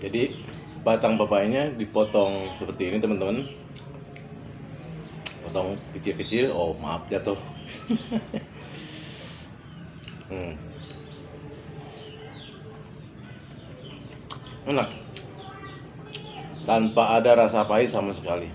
Jadi batang papayanya dipotong seperti ini teman-teman, potong kecil-kecil. Oh maaf jatuh. Enak, tanpa ada rasa pahit sama sekali.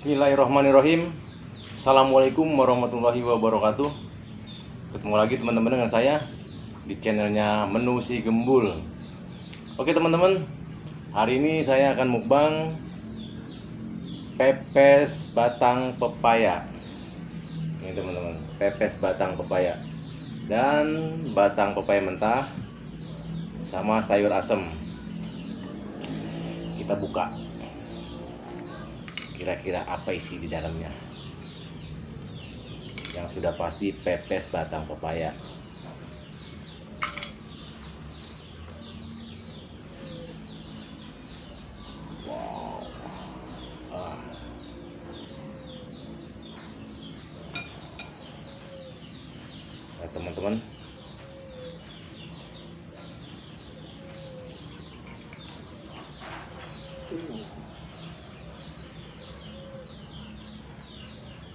Bismillahirrahmanirrahim. Assalamualaikum warahmatullahi wabarakatuh. Ketemu lagi teman-teman dengan saya di channelnya Menu Si Gembul. Oke teman-teman, hari ini saya akan mukbang pepes batang pepaya. Ini teman-teman, pepes batang pepaya dan batang pepaya mentah sama sayur asem. Kita buka, kira-kira apa isi di dalamnya. Yang sudah pasti pepes batang pepaya. Wow. Nah, teman-teman,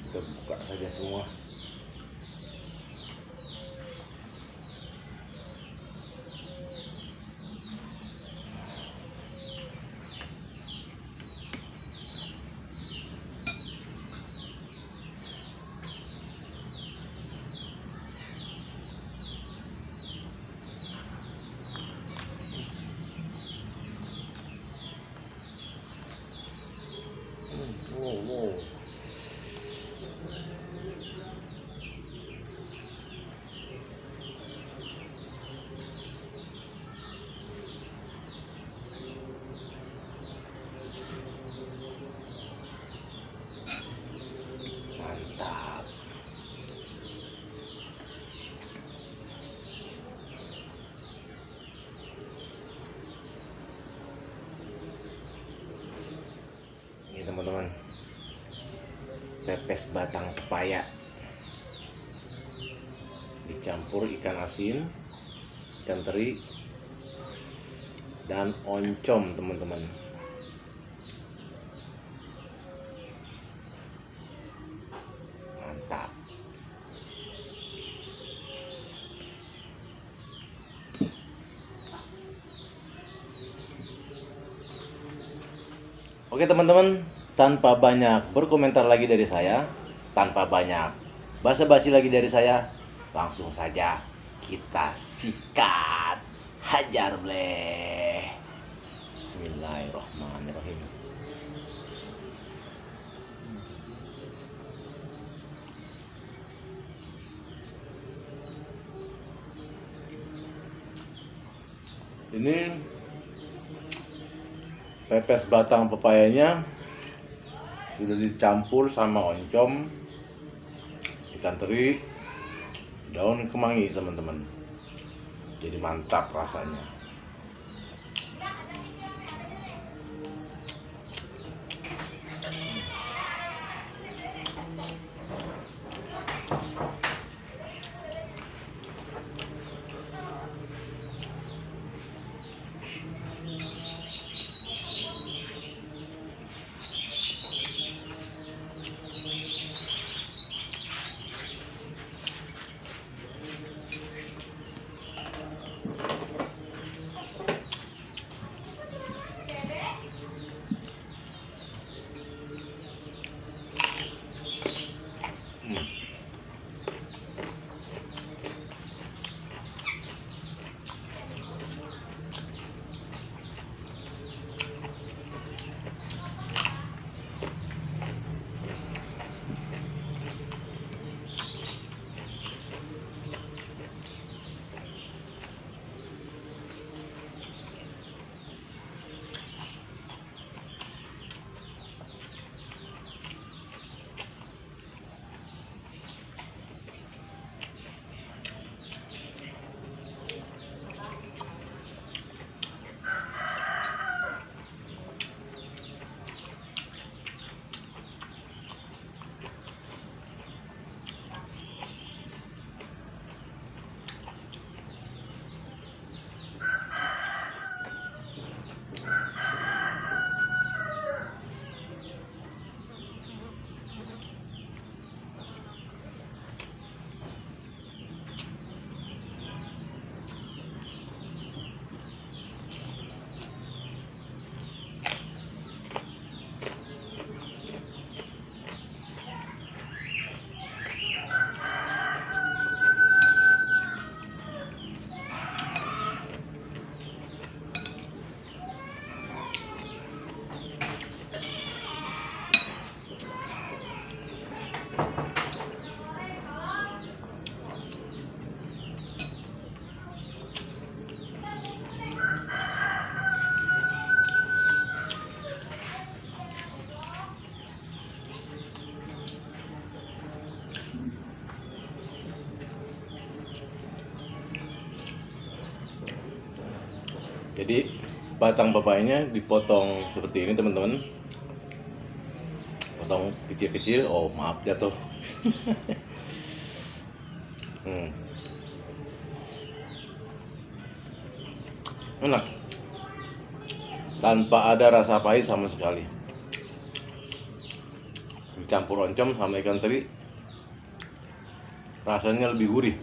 kita buka saja semua. Wow. Mantap. Ini teman-teman, pepes batang pepaya dicampur ikan asin, ikan teri, dan oncom teman-teman. Mantap. Oke teman-teman, tanpa banyak berkomentar lagi dari saya, tanpa banyak basa-basi lagi dari saya, langsung saja kita sikat, hajar bleh. Bismillahirrahmanirrahim. Ini pepes batang pepayanya sudah dicampur sama oncom, ikan teri, daun kemangi teman-teman. Jadi mantap rasanya. Jadi batang papayanya dipotong seperti ini teman-teman, potong kecil-kecil. Oh maaf jatuh. Enak, tanpa ada rasa pahit sama sekali. Dicampur oncom sama ikan teri, rasanya lebih gurih.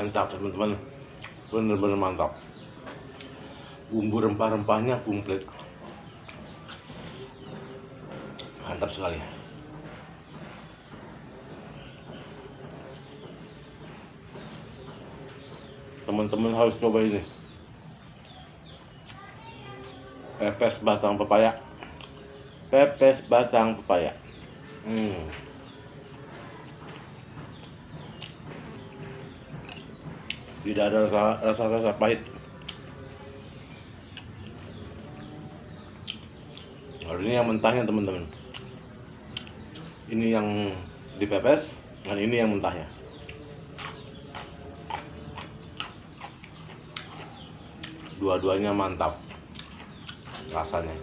Mantap teman-teman, bener-bener mantap. Bumbu rempah-rempahnya komplit, mantap sekali. Teman-teman harus coba ini, pepes batang pepaya. Pepes batang pepaya. Tidak ada rasa pahit. Nah, ini yang mentahnya teman-teman. Ini yang dipepes, dan ini yang mentahnya. Dua-duanya mantap rasanya.